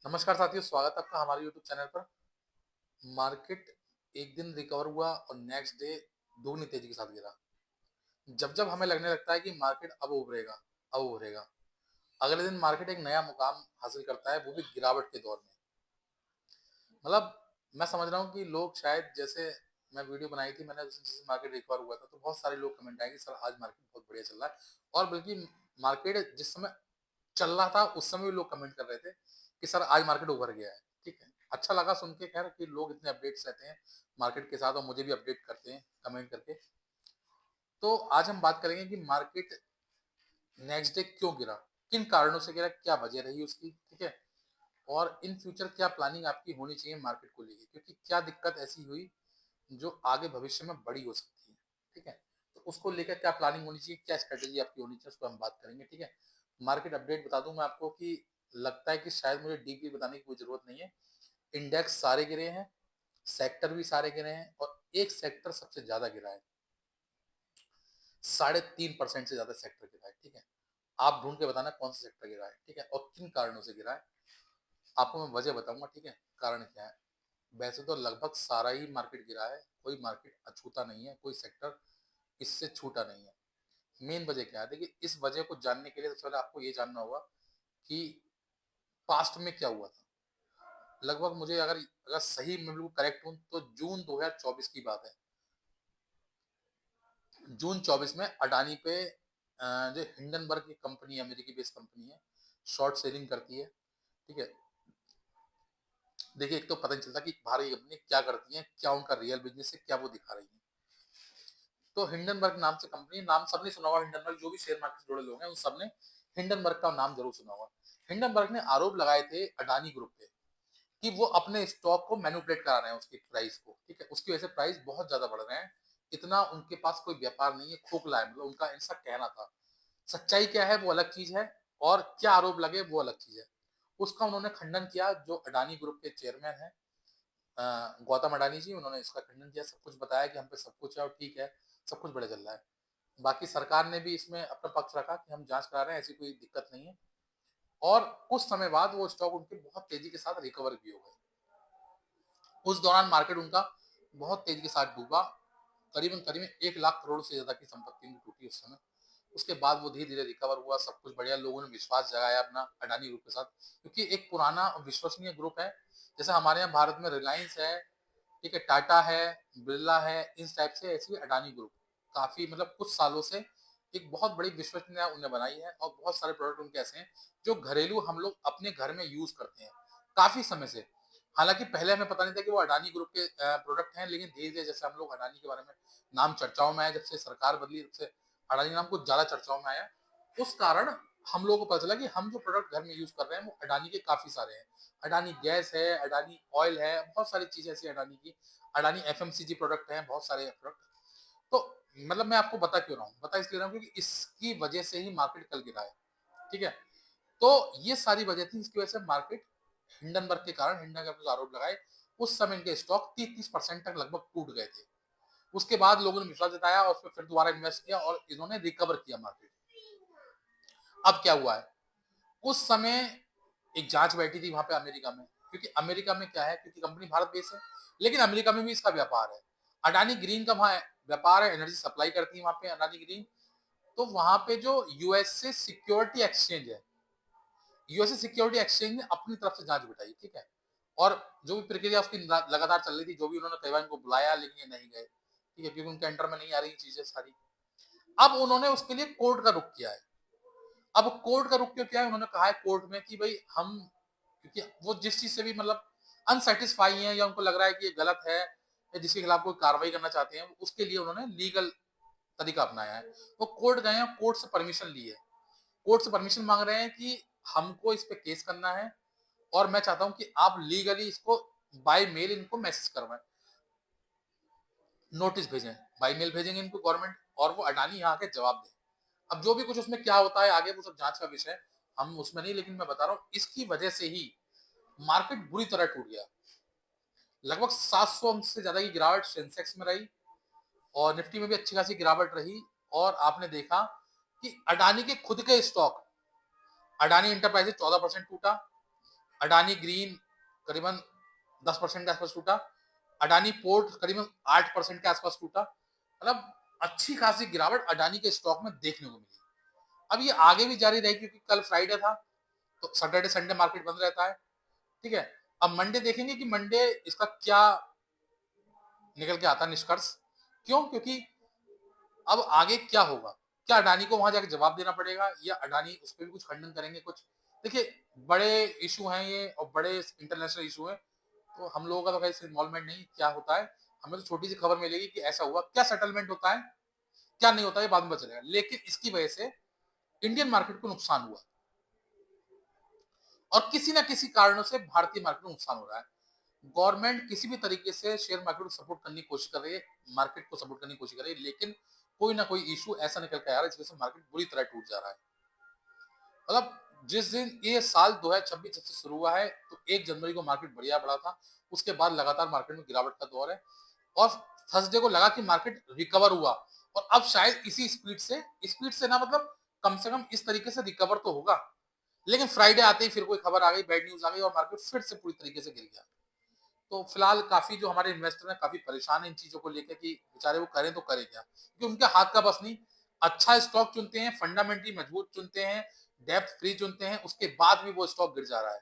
नमस्कार साथियों, स्वागत है आपका हमारे यूट्यूब चैनल पर। मार्केट एक दिन रिकवर हुआ और नेक्स्ट डे दोगुनी तेजी के साथ गिरा। जब जब हमें लगने लगता है कि मार्केट अब उभरेगा, अगले दिन मार्केट एक नया मुकाम हासिल करता है, वो भी गिरावट के दौर में। मतलब मैं समझ रहा हूँ कि लोग शायद, जैसे मैं वीडियो बनाई थी मैंने, जैसे मार्केट रिकवर हुआ था तो बहुत सारे लोग कमेंट आए कि सर आज मार्केट बहुत बढ़िया चल रहा है। और बल्कि मार्केट जिस समय चल रहा था उस समय भी लोग कमेंट कर रहे थे कि सर आज मार्केट उभर गया है। ठीक है, अच्छा लगा सुन के, खैर, कि लोग इतने अपडेट्स रहते हैं मार्केट के साथ और मुझे भी अपडेट करते हैं कमेंट करके। तो आज हम बात करेंगे कि मार्केट नेक्स्ट डे क्यों गिरा, किन कारणों से गिरा, क्या वजह रही उसकी। ठीक है, और इन फ्यूचर क्या प्लानिंग आपकी होनी चाहिए मार्केट को लेके, क्योंकि क्या दिक्कत ऐसी हुई जो आगे भविष्य में बड़ी हो सकती है। ठीक है, तो उसको लेकर क्या प्लानिंग होनी चाहिए, क्या स्ट्रेटेजी आपकी होनी चाहिए, उसको हम बात करेंगे। ठीक है, मार्केट अपडेट बता दूं मैं आपको कि लगता है कि शायद मुझे डीपली बताने की कोई जरूरत नहीं है। इंडेक्स सारे गिरे हैं, सेक्टर भी सारे गिरे हैं, और एक सेक्टर सबसे ज्यादा गिरा है। 3.5% से ज्यादा सेक्टर गिरा है। ठीक है, आप ढूंढ के बताना कौन सा सेक्टर गिरा है। ठीक है, और किन कारणों से गिरा है आपको मैं वजह बताऊंगा। ठीक है, कारण क्या है। वैसे तो लगभग सारा ही मार्केट गिरा है, कोई मार्केट अछूता नहीं है, कोई सेक्टर इससे छूटा नहीं है। मेन वजह क्या है, देखिए, इस वजह को जानने के लिए सबसे पहले आपको ये जानना होगा कि पास्ट में क्या हुआ था। लगभग मुझे, अगर अगर सही मैं बिल्कुल करेक्ट हूं, तो जून 2024 की बात है। जून 24 में अडानी पे जो हिंडनबर्ग की कंपनी है, अमेरिकी बेस्ड कंपनी है, शॉर्ट सेलिंग करती है। ठीक है, देखिए, एक तो पता नहीं चलता कि बाहर की कंपनी क्या करती है, क्या उनका रियल बिजनेस है, क्या वो दिखा रही है। तो हिंडनबर्ग नाम से कंपनी, नाम सबने सुना होगा, हिंडनबर्ग, जो भी शेयर मार्केट से जुड़े लोग हैं उन सबने हिंडनबर्ग का नाम जरूर सुना होगा। हिंडनबर्ग ने आरोप लगाए थे अडानी ग्रुप पे कि वो अपने स्टॉक को मैनिपुलेट करा रहे हैं, उसकी प्राइस को। ठीक है, उसकी वजह से प्राइस बहुत ज्यादा बढ़ रहे हैं। इतना उनके पास कोई व्यापार नहीं है, खोखला है, मतलब उनका ऐसा कहना था। सच्चाई क्या है वो अलग चीज है, और क्या आरोप लगे वो अलग चीज है। उसका उन्होंने खंडन किया। जो अडानी ग्रुप के चेयरमैन है, गौतम अडानी जी, उन्होंने इसका खंडन किया, सब कुछ बताया कि हम पे सब कुछ है और ठीक है, सब कुछ बढ़िया चल रहा है। बाकी सरकार ने भी इसमें अपना पक्ष रखा कि हम जांच करा रहे हैं, ऐसी कोई दिक्कत नहीं है। और कुछ समय बाद वो स्टॉक उनके बहुत तेजी के साथ रिकवर भी हो गए। उस दौरान मार्केट उनका बहुत तेजी के साथ डूबा। करीबन करीबन 1 लाख करोड़ से ज्यादा की संपत्ति उनकी टूटी उस समय। उसके बाद वो धीरे धीरे रिकवर हुआ, सब कुछ बढ़िया, लोगों ने विश्वास जगाया अपना अडानी ग्रुप के साथ, क्योंकि एक पुराना और विश्वसनीय ग्रुप है। जैसे हमारे यहाँ भारत में रिलायंस है, ठीक है, टाटा है, बिरला है, इस टाइप से ऐसी अडानी ग्रुप काफी, मतलब कुछ सालों से एक बहुत बड़ी विश्वसनीयता उन्हें बनाई है, और बहुत सारे प्रोडक्ट उनके ऐसे हैं जो घरेलू हम लोग अपने घर में यूज करते हैं काफी समय से। हालांकि पहले हमें पता नहीं था कि वो अडानी ग्रुप के प्रोडक्ट हैं, लेकिन धीरे धीरे जैसे हम लोग अडानी के बारे में नाम चर्चाओं में आया, जब से सरकार बदली तब से अडानी नाम कुछ ज्यादा चर्चाओं में आया। उस कारण हम लोगों को पता चला कि हम जो प्रोडक्ट घर में यूज कर रहे हैं वो अडानी के काफी सारे हैं। अडानी गैस है, अडानी ऑयल है, बहुत सारी चीजें ऐसी अडानी की। अडानी एफएमसीजी प्रोडक्ट हैं, बहुत सारे प्रोडक्ट। तो मतलब मैं आपको बता क्यों रहा हूँ, बता इसलिए रहा हूँ क्योंकि इसकी वजह से ही मार्केट कल गिरा है। ठीक है, तो ये सारी वजह थी, इसकी वजह से मार्केट हिंडनबर्ग के कारण, हिंडनबर्ग के आरोप लगाए, उस समय इनके स्टॉक 30-30% तक लगभग टूट गए थे। उसके बाद लोगों ने विश्वास जताया और उसमें फिर दोबारा इन्वेस्ट किया और इन्होंने रिकवर किया मार्केट। अब क्या हुआ है, उस समय एक जांच बैठी थी वहां पे अमेरिका में, क्योंकि अमेरिका में क्या है, क्योंकि कंपनी भारत बेस है, लेकिन अमेरिका में भी इसका व्यापार है। अडानी ग्रीन का वहां व्यापार है, एनर्जी सप्लाई करती है वहां पे अडानी ग्रीन। तो वहां पे जो यूएसए सिक्योरिटी एक्सचेंज है, यूएसए सिक्योरिटी एक्सचेंज ने अपनी तरफ से जांच बिठाई। ठीक है, और जो भी प्रक्रिया उसकी लगातार चल रही थी, जो भी उन्होंने कई बार इनको बुलाया लेकिन ये नहीं गए। ठीक है, क्योंकि उनके अंडर में नहीं आ रही चीजें सारी। अब उन्होंने उसके लिए कोर्ट का रुख किया है। अब कोर्ट का रुख क्यों किया है, उन्होंने कहा है कोर्ट में कि भाई हम, क्योंकि वो जिस चीज से भी मतलब अनसेटिस्फाई है, या उनको लग रहा है कि ये गलत है, या जिसके खिलाफ कोई कार्रवाई करना चाहते हैं, उसके लिए उन्होंने लीगल तरीका अपनाया है। वो कोर्ट गए हैं, कोर्ट से परमिशन ली है, कोर्ट से परमिशन मांग रहे हैं कि हमको इस पे केस करना है, और मैं चाहता हूं कि आप लीगली इसको बाय मेल इनको मैसेज करवाएं, नोटिस भेजें, बाय मेल भेजेंगे इनको गवर्नमेंट, और वो अडानी यहाँ के जवाब दें। अब जो भी कुछ उसमें क्या होता है आगे, वो सब जांच का विषय है, हम उसमें नहीं, लेकिन मैं बता रहा हूँ इसकी वजह से ही मार्केट बुरी तरह टूट गया। लगभग 700 अंक से ज्यादा की गिरावट सेंसेक्स में रही, और निफ्टी में भी अच्छी खासी गिरावट रही। और आपने देखा कि अडानी के खुद के स्टॉक, अडानी इंटरप्राइजेज 14% टूटा, अडानी ग्रीन करीबन 10% के आसपास टूटा, अडानी पोर्ट करीबन 8% के आसपास टूटा। मतलब अच्छी खासी गिरावट अडानी के स्टॉक में देखने को मिली। अब ये आगे भी जारी रहेगी क्योंकि कल फ्राइडे था, तो सैटरडे संडे मार्केट बंद रहता है, ठीक है। अब मंडे देखेंगे कि मंडे इसका क्या निकल के आता है निष्कर्ष। क्यों? क्योंकि अब आगे क्या होगा? क्या अडानी को वहां जाके जवाब देना पड़ेगा या अडानी उस पर भी कुछ खंडन करेंगे कुछ? देखिए, बड़े इशू हैं ये और बड़े इंटरनेशनल इशू है, तो हम लोगों का तो कहीं इन्वॉल्वमेंट नहीं। क्या होता है, हमें तो छोटी सी खबर मिलेगी कि ऐसा हुआ, क्या सेटलमेंट होता है, क्या नहीं होता है, ये बाद में पता चलेगा। लेकिन इसकी वजह से इंडियन मार्केट को नुकसान हुआ और किसी ना किसी कारणों से भारतीय मार्केट को नुकसान हो रहा है। गवर्नमेंट किसी भी तरीके से शेयर मार्केट को सपोर्ट करने की कोशिश कर रही है, मार्केट को सपोर्ट करने की कोशिश कर रही है, लेकिन कोई ना कोई इशू ऐसा निकल के आ रहा है जिसकी वजह से मार्केट बुरी तरह टूट जा रहा है। मतलब जिस दिन ये साल 2026 जब से शुरू हुआ है, तो 1 जनवरी को मार्केट बढ़िया बढ़ा था, उसके बाद लगातार मार्केट में गिरावट का दौर है और थर्सडे को लगा कि मार्केट रिकवर हुआ और अब शायद इसी स्पीड से ना, मतलब कम से कम इस तरीके से रिकवर तो होगा। लेकिन फ्राइडे आते ही फिर कोई खबर आ गई, बैड न्यूज आ गई और मार्केट फिर से पूरी तरीके से गिर गया। तो फिलहाल काफी जो हमारे इन्वेस्टर हैं काफी परेशान है इन चीजों को लेकर कि बेचारे वो करें तो करें क्या, क्योंकि उनके हाथ का बस नहीं। अच्छा स्टॉक चुनते हैं, फंडामेंटली मजबूत चुनते हैं, डेप्थ फ्री चुनते हैं, उसके बाद भी वो स्टॉक गिर जा रहा है,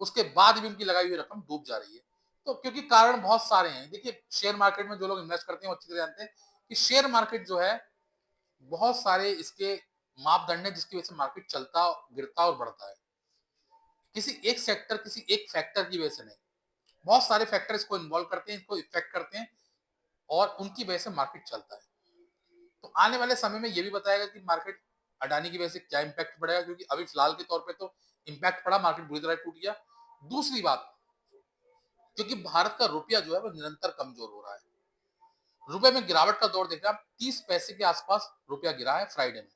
उसके बाद भी उनकी लगाई हुई रकम डूब जा रही है। तो क्योंकि कारण बहुत सारे हैं। देखिए, शेयर मार्केट में जो लोग इन्वेस्ट करते हैं वो अच्छी तरह जानते हैं कि शेयर मार्केट जो है, बहुत सारे इसके मापदंड है जिसकी वजह से मार्केट चलता, गिरता और बढ़ता है। किसी एक सेक्टर, किसी एक फैक्टर की वजह से नहीं, बहुत सारे फैक्टर इसको इन्वॉल्व करते हैं, इसको इफेक्ट करते हैं और उनकी वजह से मार्केट चलता है। तो आने वाले समय में ये भी बताएगा कि मार्केट अडानी की वजह से क्या इंपैक्ट पड़ेगा, क्योंकि अभी फिलहाल के तौर पे तो इंपैक्ट पड़ा, मार्केट बुरी तरह टूट गया। दूसरी बात, क्योंकि भारत का रुपया जो है वो निरंतर कमजोर हो रहा है, रुपए में गिरावट का दौर देख रहे हैं आप, 30 पैसे के आसपास रुपया गिरा है फ्राइडे में।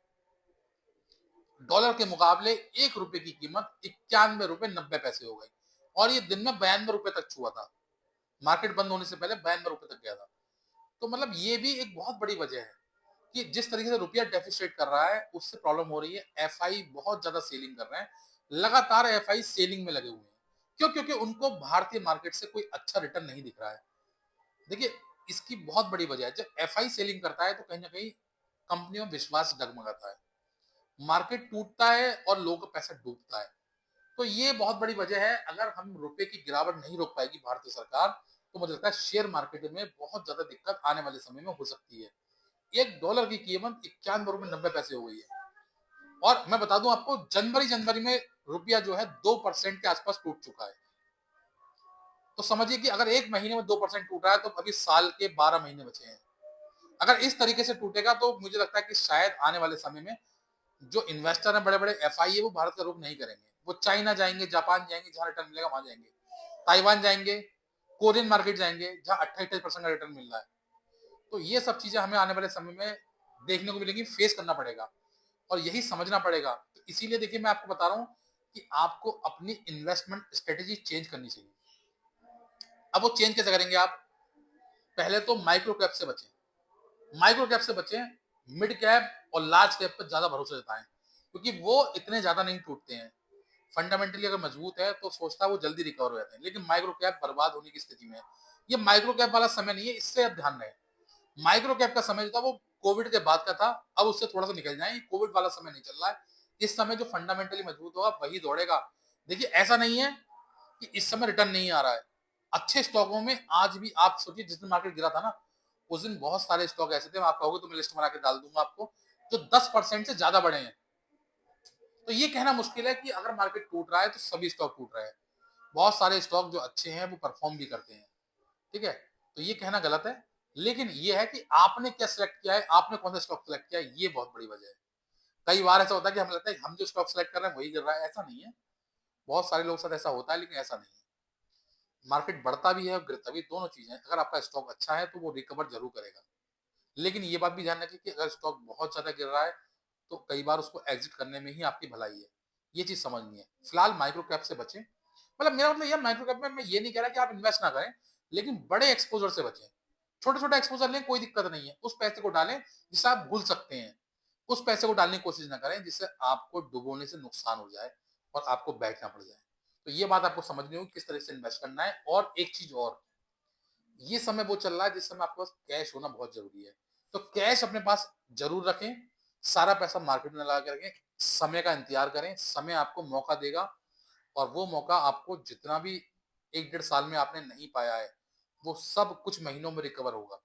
डॉलर के मुकाबले 1 रुपए की कीमत 91 रुपए 90 पैसे हो गई और ये दिन में 92 रुपए तक छुआ था, मार्केट बंद होने से पहले 92 रुपए तक गया था। तो मतलब ये भी एक बहुत बड़ी वजह है कि जिस तरीके से रुपया डेफिसिट कर रहा है उससे प्रॉब्लम हो रही है। एफआई बहुत ज्यादा सेलिंग कर रहे हैं, लगातार एफआई सेलिंग में लगे हुए हैं। क्यों? क्योंकि उनको भारतीय मार्केट से कोई अच्छा रिटर्न नहीं दिख रहा है। देखिए, इसकी बहुत बड़ी वजह है, जब एफआई सेलिंग करता है तो कहीं ना कहीं कंपनियों में विश्वास डगमगाता है, मार्केट टूटता है और लोगों का पैसा डूबता है। तो ये बहुत बड़ी वजह है। अगर हम रुपए की गिरावट नहीं रोक पाएगी भारतीय सरकार, तो मुझे लगता है शेयर मार्केट में बहुत ज्यादा दिक्कत आने वाले समय में हो सकती है। $1 की कीमत 91 रुपए 90 पैसे हो गई है और मैं बता दूं आपको, जनवरी जनवरी में रुपया जो है 2% के आसपास टूट चुका है। तो समझिए कि अगर एक महीने में 2% टूटा है तो अभी साल के 12 महीने बचे हैं। अगर इस तरीके से टूटेगा तो मुझे लगता है कि शायद आने वाले समय में जो इन्वेस्टर है, बड़े बड़े एफआई है, वो भारत का रुख नहीं करेंगे। वो चाइना जाएंगे, जापान जाएंगे, जहां रिटर्न मिलेगा वहां जाएंगे, ताइवान जाएंगे, कोरियन मार्केट जाएंगे जहां 28% का रिटर्न मिल रहा है। तो ये सब चीजें हमें आने वाले समय में देखने को मिलेंगी, फेस करना पड़ेगा और यही समझना पड़ेगा। तो इसीलिए देखिए, मैं आपको बता रहा हूँ कि आपको अपनी इन्वेस्टमेंट स्ट्रेटेजी चेंज करनी चाहिए। अब वो चेंज कैसे करेंगे आप? पहले तो माइक्रो कैप से बचें, माइक्रो कैप से बचें, मिड कैप और लार्ज कैप पर ज्यादा भरोसा जताएं, क्योंकि वो इतने ज्यादा नहीं टूटते हैं। फंडामेंटली अगर मजबूत है तो सोचता है वो जल्दी रिकवर हो जाते हैं, लेकिन माइक्रो कैप बर्बाद होने की स्थिति में है। ये माइक्रो कैप वाला समय नहीं है, इससे अब ध्यान रहे। माइक्रो कैप का समय जो था वो कोविड के बाद का था, अब उससे थोड़ा सा निकल जाए, कोविड वाला समय नहीं चल रहा है। इस समय जो फंडामेंटली मजबूत होगा वही दौड़ेगा। देखिए, ऐसा नहीं है कि इस समय रिटर्न नहीं आ रहा है, अच्छे स्टॉकों में आज भी। आप सोचिए, जिस दिन मार्केट गिरा था ना, उस दिन बहुत सारे स्टॉक ऐसे थे, आप कहोगे तो मैं लिस्ट बना के डाल दूंगा आपको, जो 10% से ज्यादा बढ़े हैं। तो ये कहना मुश्किल है कि अगर मार्केट टूट रहा है तो सभी स्टॉक टूट रहे हैं। बहुत सारे स्टॉक जो अच्छे हैं वो परफॉर्म भी करते हैं, ठीक है। तो ये कहना गलत है, लेकिन ये है कि आपने क्या सिलेक्ट किया है, आपने कौन सा स्टॉक सिलेक्ट किया है, ये बहुत बड़ी वजह है। कई बार ऐसा होता है कि हमें लगता है कि हम जो स्टॉक सिलेक्ट कर रहे हैं वही गिर रहा है, ऐसा नहीं है। बहुत सारे लोगों के साथ ऐसा होता है, लेकिन ऐसा नहीं है। मार्केट बढ़ता भी है और गिरता भी, दोनों चीजें। अगर आपका स्टॉक अच्छा है तो वो रिकवर जरूर करेगा, लेकिन ये बात भी ध्यान रखिए कि अगर स्टॉक बहुत ज्यादा गिर रहा है तो कई बार उसको एग्जिट करने में ही आपकी भलाई है। ये चीज समझनी है। फिलहाल माइक्रो कैप से बचें, मतलब मेरा मतलब यह, माइक्रो कैप में मैं ये नहीं कह रहा कि आप इन्वेस्ट ना करें, लेकिन बड़े एक्सपोजर से बचें। छोटे छोटे एक्सपोजर लें, कोई दिक्कत नहीं है, उस पैसे को डालें जिससे आप भूल सकते हैं। उस पैसे को डालने की कोशिश ना करें जिससे आपको डुबोने से नुकसान हो जाए और आपको बैठना पड़ जाए। तो ये बात आपको समझनी होगी किस तरह से इन्वेस्ट करना है। और एक चीज और, ये समय वो चल रहा है जिस समय आपके पास कैश होना बहुत जरूरी है। तो कैश अपने पास जरूर रखें, सारा पैसा मार्केट में लगा के रखें, समय का इंतजार करें, समय आपको मौका देगा और वो मौका आपको जितना भी 1 डेढ़ साल में आपने नहीं पाया है, वो सब कुछ महीनों में रिकवर होगा।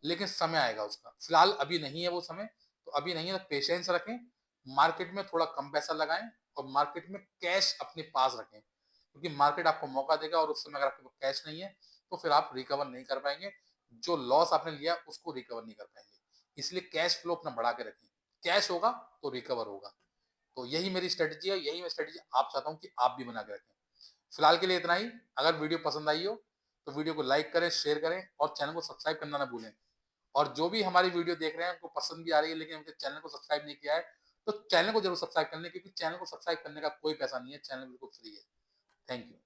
लेकिन समय आएगा उसका, फिलहाल अभी नहीं है वो समय। तो अभी नहीं है तो पेशेंस रखें, मार्केट में थोड़ा कम पैसा लगाएं और मार्केट में कैश अपने पास रखें, क्योंकि मार्केट आपको मौका देगा और उस समय अगर आपके पास कैश नहीं है तो फिर आप रिकवर नहीं कर पाएंगे, जो लॉस आपने लिया उसको रिकवर नहीं कर पाएंगे। इसलिए कैश फ्लो अपना बढ़ा के रखें, कैश होगा तो रिकवर होगा। तो यही मेरी स्ट्रेटजी है, यही मैं स्ट्रेटजी आप चाहता हूँ कि आप भी बना के रखें। फिलहाल के लिए इतना ही। अगर वीडियो पसंद आई हो तो वीडियो को लाइक करें, शेयर करें और चैनल को सब्सक्राइब करना ना भूलें। और जो भी हमारी वीडियो देख रहे हैं उनको पसंद भी आ रही है लेकिन उनके चैनल को सब्सक्राइब नहीं किया है, तो चैनल को जरूर सब्सक्राइब कर लें, क्योंकि चैनल को सब्सक्राइब करने का कोई पैसा नहीं है, चैनल बिल्कुल फ्री है। Thank you.